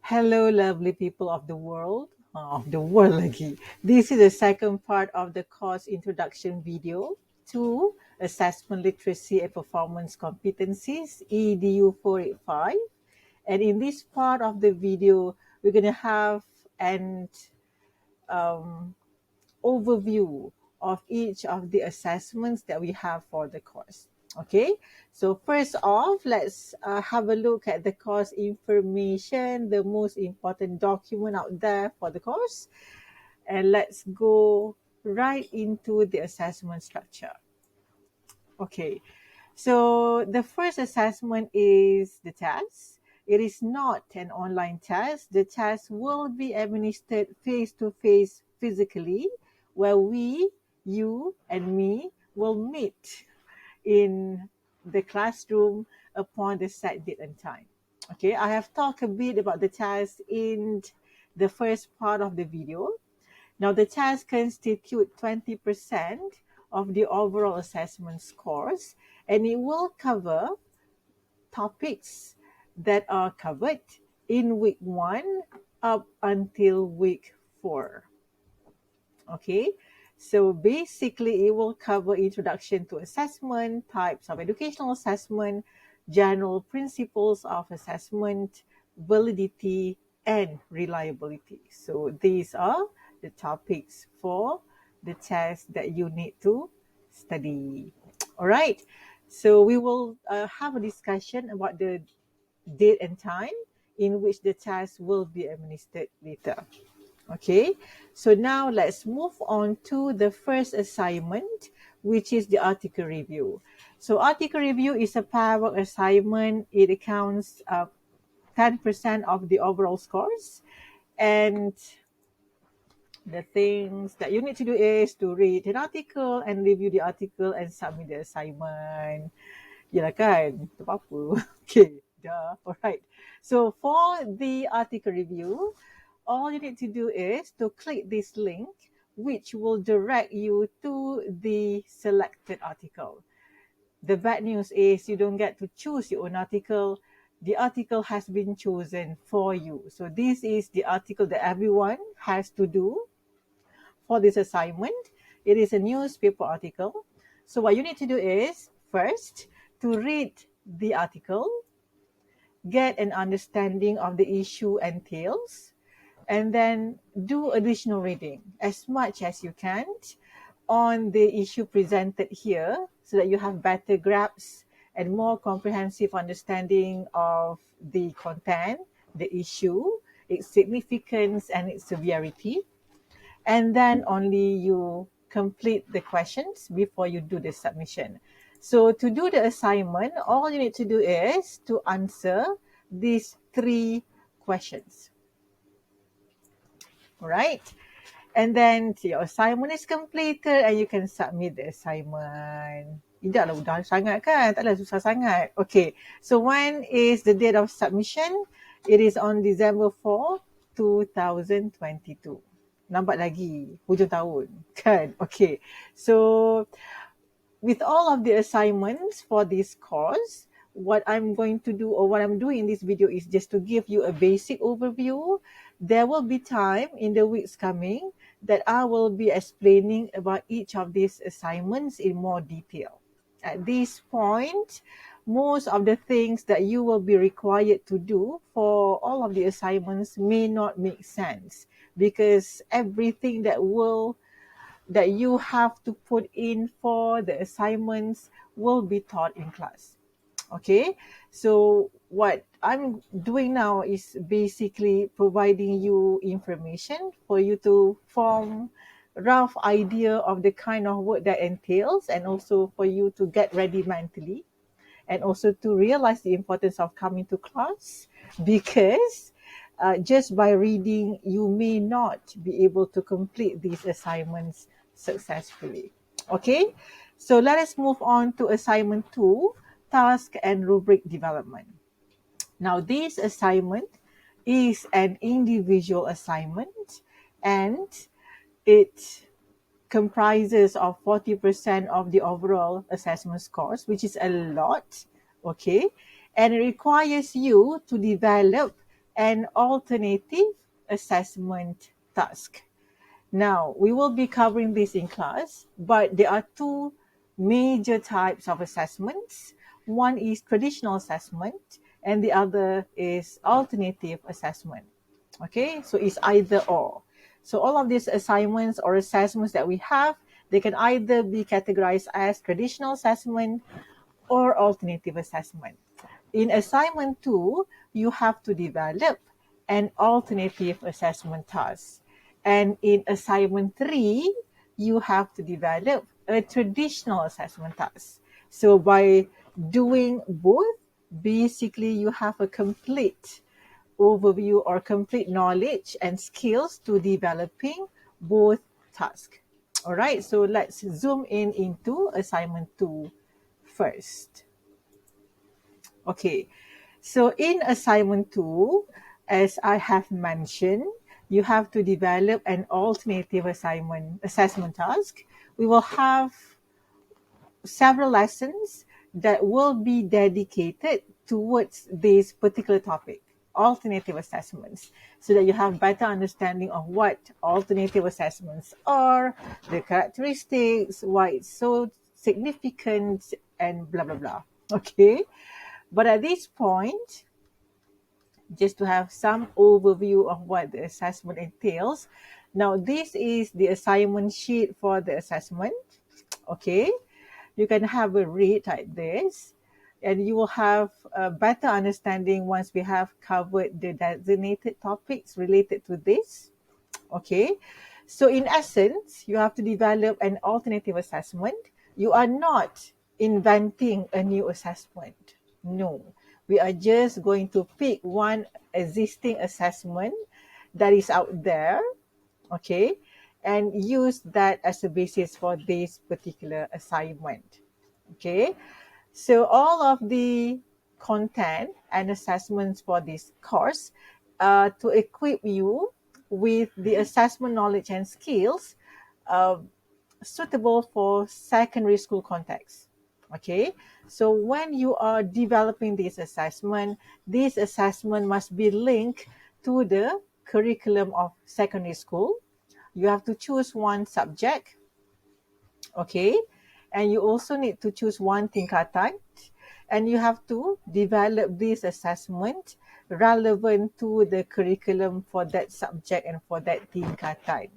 Hello, lovely people of the world. Of the world lagi. This is the second part of the course introduction video to Assessment Literacy and Performance Competencies, EDU 485. And in this part of the video, we're going to have an um, overview of each of the assessments that we have for the course. Okay, so first off, let's have a look at the course information, the most important document out there for the course, and let's go right into the assessment structure. Okay, so the first assessment is the test. It is not an online test. The test will be administered face to face physically, where we, you, and me will meet in the classroom upon the set date and time. Okay, I have talked a bit about the test in the first part of the video. Now, the test constitute 20% of the overall assessment scores, and it will cover topics that are covered in week 1 up until week 4. Okay, so basically it will cover introduction to assessment, types of educational assessment, general principles of assessment, validity, and reliability. So these are the topics for the test that you need to study. All right, so we will have a discussion about the date and time in which the test will be administered later. Okay, so now let's move on to the first assignment, which is the article review. So article review is a power assignment. It accounts 10% of the overall scores. And the things that you need to do is to read an article and review the article and submit the assignment. Yalah kan, tak apa-apa. Okay, dah. Alright. So for the article review, all you need to do is to click this link, which will direct you to the selected article. The bad news is you don't get to choose your own article. The article has been chosen for you. So this is the article that everyone has to do for this assignment. It is a newspaper article. So what you need to do is first to read the article, get an understanding of the issue entails, and then do additional reading as much as you can on the issue presented here so that you have better grasp and more comprehensive understanding of the content, the issue, its significance, and its severity. And then only you complete the questions before you do the submission. So to do the assignment, all you need to do is to answer these 3 questions. All right. And then your assignment is completed and you can submit the assignment. Tidaklah mudah sangat kan? Taklah susah sangat. Okay. So when is the date of submission? It is on December 4, 2022. Nampak lagi hujung tahun kan? Okay. So with all of the assignments for this course, what I'm going to do or what I'm doing in this video is just to give you a basic overview. There will be time in the weeks coming that I will be explaining about each of these assignments in more detail. At this point, most of the things that you will be required to do for all of the assignments may not make sense because everything that you have to put in for the assignments will be taught in class. Okay, so what I'm doing now is basically providing you information for you to form rough idea of the kind of work that entails, and also for you to get ready mentally, and also to realize the importance of coming to class, because just by reading you may not be able to complete these assignments successfully. Okay, so let us move on to assignment 2, task and rubric development. Now this assignment is an individual assignment and it comprises of 40% of the overall assessment scores, which is a lot, okay? And it requires you to develop and alternative assessment task. Now, we will be covering this in class, but there are two major types of assessments. One is traditional assessment, and the other is alternative assessment. Okay, so it's either or. So all of these assignments or assessments that we have, they can either be categorized as traditional assessment or alternative assessment. In assignment 2, you have to develop an alternative assessment task. And in assignment 3, you have to develop a traditional assessment task. So by doing both, basically you have a complete overview or complete knowledge and skills to developing both tasks. All right, so let's zoom in into assignment 2 first. Okay, so in assignment 2, as I have mentioned, you have to develop an alternative assessment task. We will have several lessons that will be dedicated towards this particular topic, alternative assessments, so that you have better understanding of what alternative assessments are, the characteristics, why it's so significant, and blah blah blah. Okay, but at this point, just to have some overview of what the assessment entails. Now, this is the assignment sheet for the assessment. Okay, you can have a read like this, and you will have a better understanding once we have covered the designated topics related to this. Okay, so in essence, you have to develop an alternative assessment. You are not inventing a new assessment. No, we are just going to pick one existing assessment that is out there, okay, and use that as a basis for this particular assignment. Okay, so all of the content and assessments for this course to equip you with the assessment knowledge and skills uh, suitable for secondary school context. Okay, so when you are developing this assessment must be linked to the curriculum of secondary school. You have to choose one subject, okay, and you also need to choose one tingkatan, and you have to develop this assessment relevant to the curriculum for that subject and for that tingkatan.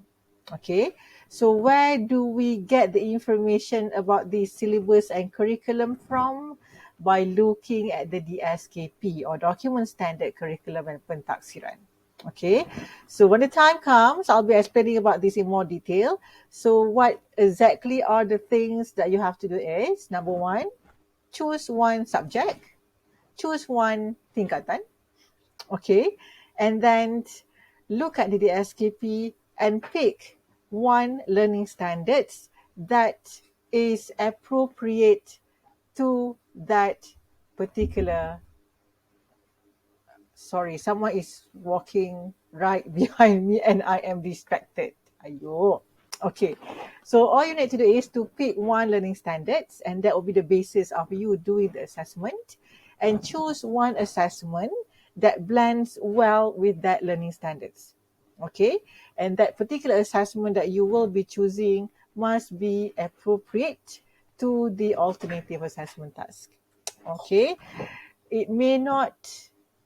Okay, so where do we get the information about the syllabus and curriculum from? By looking at the DSKP or Document Standard Curriculum and Pentaksiran. Okay, so when the time comes, I'll be explaining about this in more detail. So what exactly are the things that you have to do is, number one, choose one subject, choose one tingkatan, okay, and then look at the DSKP and pick one learning standards that is appropriate to that particular. Sorry, someone is walking right behind me and I am distracted. Ayo. Okay, so all you need to do is to pick one learning standards, and that will be the basis of you doing the assessment, and choose one assessment that blends well with that learning standards. Okay, and that particular assessment that you will be choosing must be appropriate to the alternative assessment task. Okay, it may not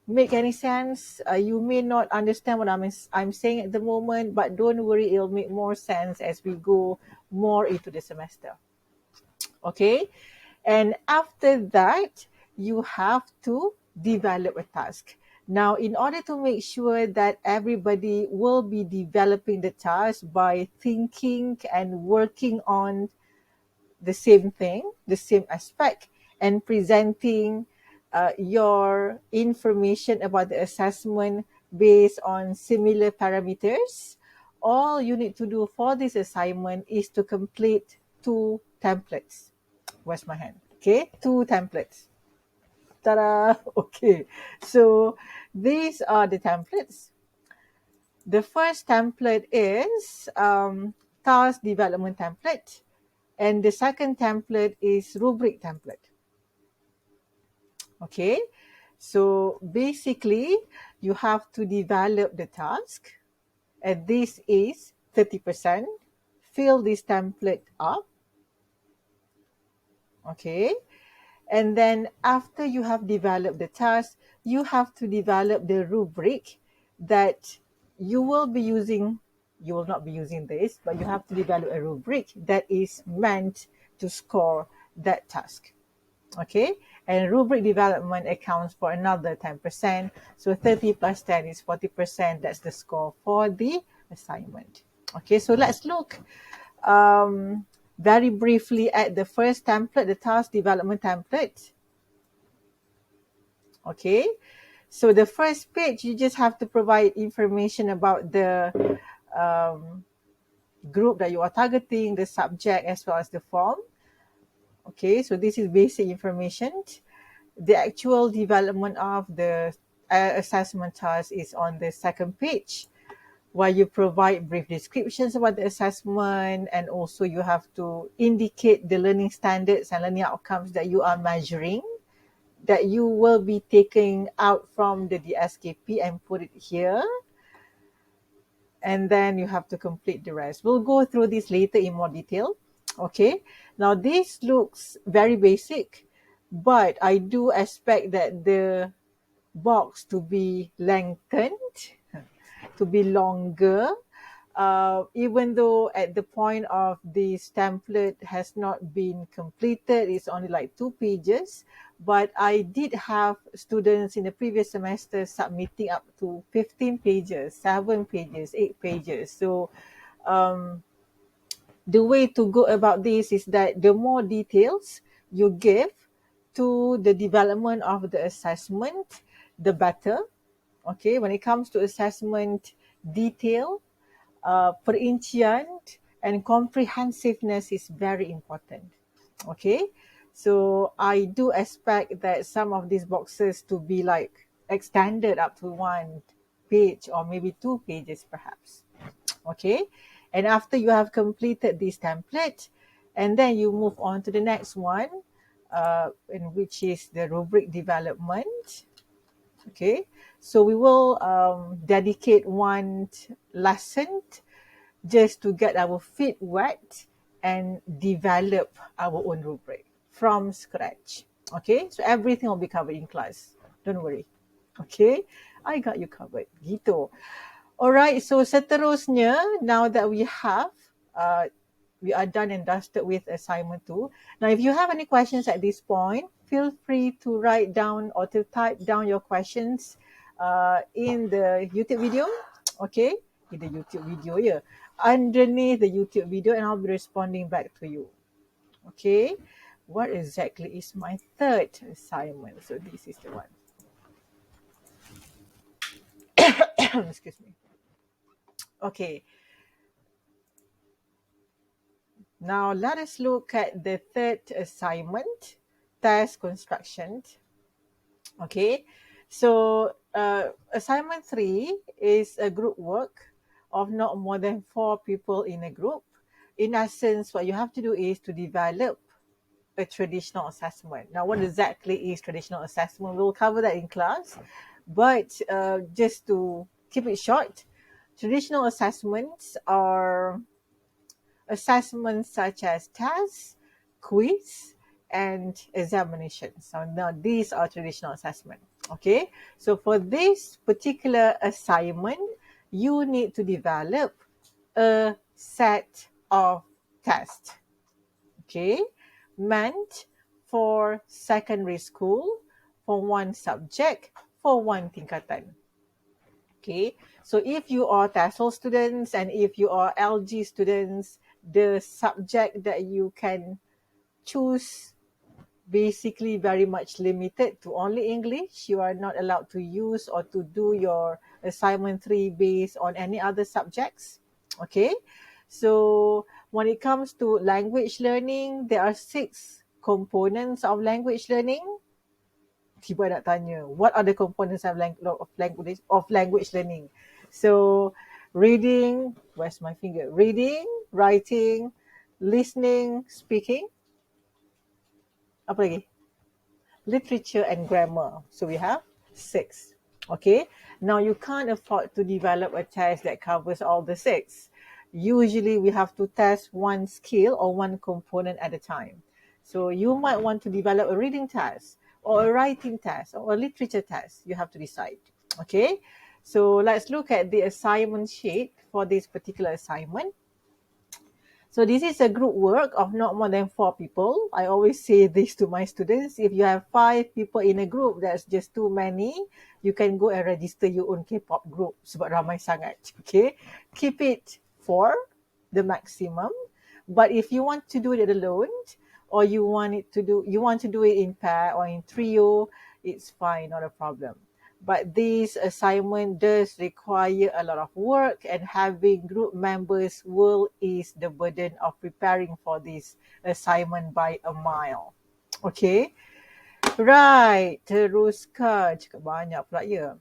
make any sense. You may not understand what I'm saying at the moment, but don't worry, it'll make more sense as we go more into the semester. Okay, and after that, you have to develop a task. Now, in order to make sure that everybody will be developing the task by thinking and working on the same thing, the same aspect, and presenting your information about the assessment based on similar parameters, all you need to do for this assignment is to complete two templates. Where's my hand? Okay, two templates. Ta-da! Okay, so these are the templates. The first template is task development template. And the second template is rubric template. Okay, So basically, you have to develop the task, and this is 30%. Fill this template up, okay? And then after you have developed the task, you have to develop the rubric that you will be using. You will not be using this, but you have to develop a rubric that is meant to score that task. Okay, and rubric development accounts for another 10%. So 30 plus 10 is 40%. That's the score for the assignment. Okay, so let's look um, very briefly at the first template, the task development template. Okay, so the first page, you just have to provide information about the um, group that you are targeting, the subject, as well as the form. Okay, so this is basic information. The actual development of the assessment task is on the second page, where you provide brief descriptions about the assessment, and also you have to indicate the learning standards and learning outcomes that you are measuring, that you will be taking out from the DSKP and put it here. And then you have to complete the rest. We'll go through this later in more detail. Okay, now this looks very basic, but I do expect that the box to be lengthened, to be longer, even though at the point of this template has not been completed, it's only like 2 pages, but I did have students in the previous semester submitting up to 15 pages, 7 pages, 8 pages. So um, the way to go about this is that the more details you give to the development of the assessment, the better. Okay, when it comes to assessment detail, perincian and comprehensiveness is very important. Okay, so I do expect that some of these boxes to be like extended up to 1 page or maybe 2 pages perhaps. Okay, and after you have completed this template, and then you move on to the next one, in which is the rubric development. Okay, so we will dedicate one lesson just to get our feet wet and develop our own rubric from scratch. Okay, so everything will be covered in class. Don't worry. Okay, I got you covered. Gitu. Alright, so seterusnya, now that uh, we are done and dusted with assignment 2. Now, if you have any questions at this point, feel free to write down or to type down your questions in the YouTube video. Okay, in the YouTube video, yeah, underneath the YouTube video, and I'll be responding back to you. Okay, what exactly is my third assignment? So this is the one. Excuse me. Okay, now let us look at the third assignment, task construction. Okay, so assignment 3 is a group work of not more than 4 people in a group. In essence, what you have to do is to develop a traditional assessment. Now, what exactly is traditional assessment? We'll cover that in class, but just to keep it short, traditional assessments are assessments such as tests, quiz, and examinations. So now these are traditional assessment. Okay, so for this particular assignment, you need to develop a set of tests. Okay, meant for secondary school, for one subject, for one tingkatan. Okay, so if you are TESOL students and if you are LG students, the subject that you can choose basically very much limited to only English. You are not allowed to use or to do your assignment 3 based on any other subjects. Okay, so when it comes to language learning, there are 6 components of language learning. Tiba nak tanya, what are the components of language learning? So reading, where's my finger? Reading, writing, listening, speaking. Apa lagi? Literature and grammar. So we have 6. Okay, now you can't afford to develop a test that covers all the 6. Usually we have to test one skill or one component at a time. So you might want to develop a reading test or a writing test or a literature test. You have to decide. Okay, so let's look at the assignment sheet for this particular assignment. So this is a group work of not more than 4 people. I always say this to my students. If you have 5 people in a group, that's just too many. You can go and register your own K-pop group sebab ramai sangat. Okay, keep it 4, the maximum. But if you want to do it alone, or you want to do it in pair or in trio, it's fine, not a problem. But this assignment does require a lot of work, and having group members will ease the burden of preparing for this assignment by a mile. Okay, right, teruskan. Cakap banyak pula ya.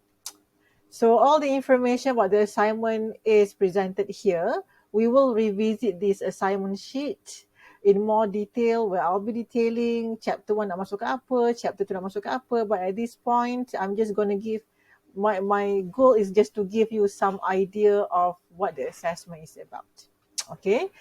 So all the information about the assignment is presented here. We will revisit this assignment sheet in more detail, where I'll be detailing chapter 1 nak masuk ke apa, chapter 2 nak masuk ke apa. But at this point, I'm just going to give, my goal is just to give you some idea of what the assessment is about. Okay,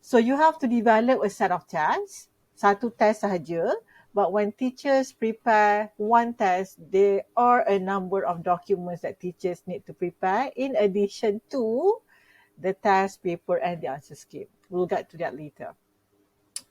so you have to develop a set of tests, satu test sahaja. But when teachers prepare one test, there are a number of documents that teachers need to prepare in addition to the test paper and the answer script. We'll get to that later.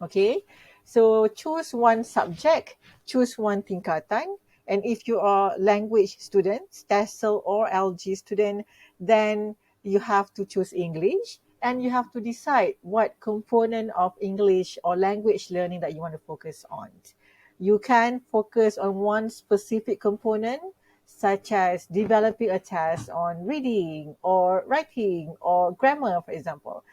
Okay, so choose one subject, choose one tingkatan, and if you are language students, TESOL or LG student, then you have to choose English, and you have to decide what component of English or language learning that you want to focus on. You can focus on one specific component, such as developing a test on reading or writing or grammar, for example.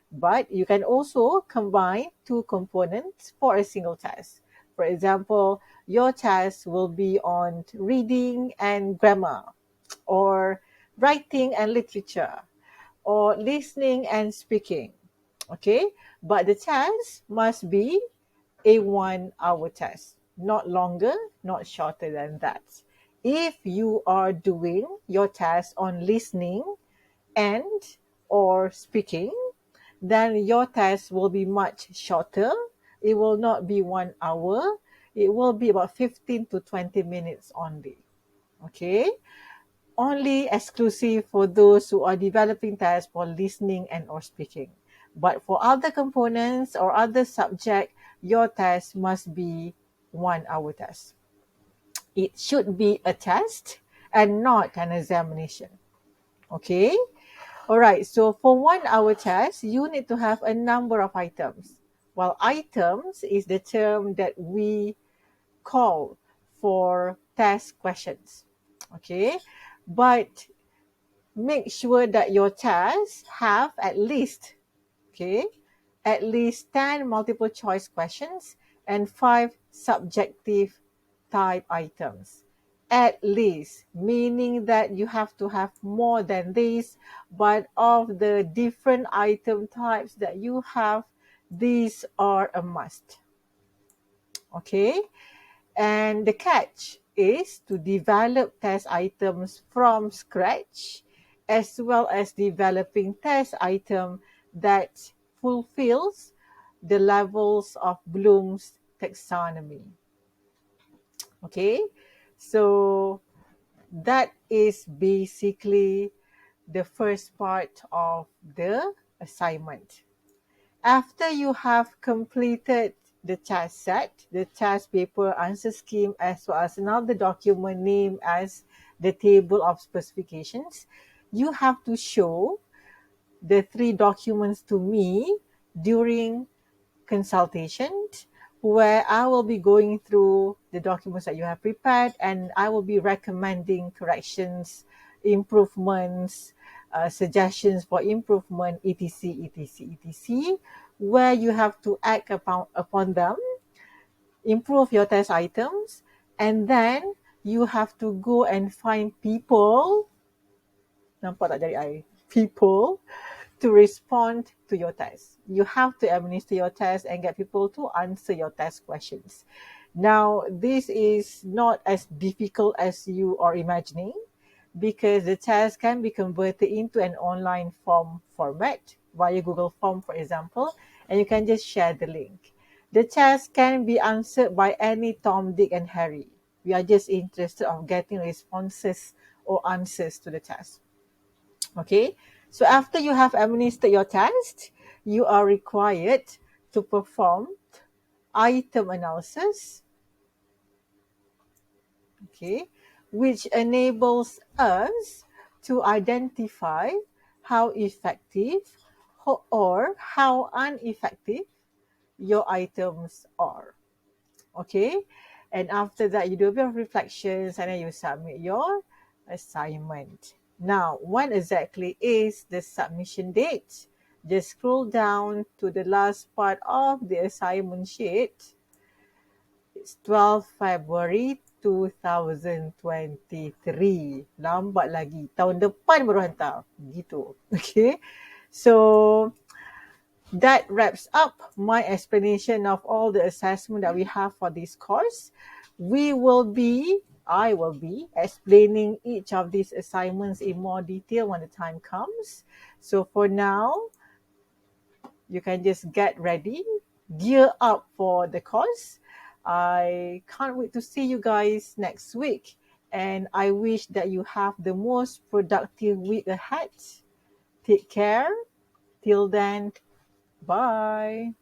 But you can also combine 2 components for a single test. For example, your test will be on reading and grammar, or writing and literature, or listening and speaking. Okay, but the test must be a 1 hour test, not longer, not shorter than that. If you are doing your test on listening and or speaking, then your test will be much shorter. It will not be 1 hour. It will be about 15 to 20 minutes only. Okay, only exclusive for those who are developing tests for listening and or speaking. But for other components or other subject, your test must be 1 hour test. It should be a test and not an examination. Okay. All right. So for 1 hour test, you need to have a number of items. Well, items is the term that we call for test questions. Okay. But make sure that your tests have at least 10 multiple choice questions and 5 subjective type items. At least, meaning that you have to have more than this, but of the different item types that you have, these are a must. Okay, and the catch is to develop test items from scratch, as well as developing test item that fulfills the levels of Bloom's taxonomy. Okay, so that is basically the first part of the assignment. After you have completed the test set, the test paper, answer scheme, as well as another document named as the table of specifications, you have to show the 3 documents to me during consultation, where I will be going through the documents that you have prepared, and I will be recommending corrections, improvements, suggestions for improvement, etc., etc., etc., where you have to act upon them, improve your test items, and then you have to go and find people, nampak tak jari I? People to respond to your test. You have to administer your test and get people to answer your test questions. Now, this is not as difficult as you are imagining because the test can be converted into an online form format via Google Form, for example, and you can just share the link. The test can be answered by any Tom, Dick, and Harry. We are just interested of getting responses or answers to the test. Okay, so after you have administered your test, you are required to perform item analysis, okay, which enables us to identify how effective or how ineffective your items are. Okay, and after that, you do a bit of reflections and then you submit your assignment. Now, when exactly is the submission date? Just scroll down to the last part of the assignment sheet. It's 12 February 2023. Lambat lagi. Tahun depan baru hantar. Gitu. Okay. So, that wraps up my explanation of all the assessment that we have for this course. I will be explaining each of these assignments in more detail when the time comes. So for now, you can just get ready, gear up for the course. I can't wait to see you guys next week. And I wish that you have the most productive week ahead. Take care. Till then, bye.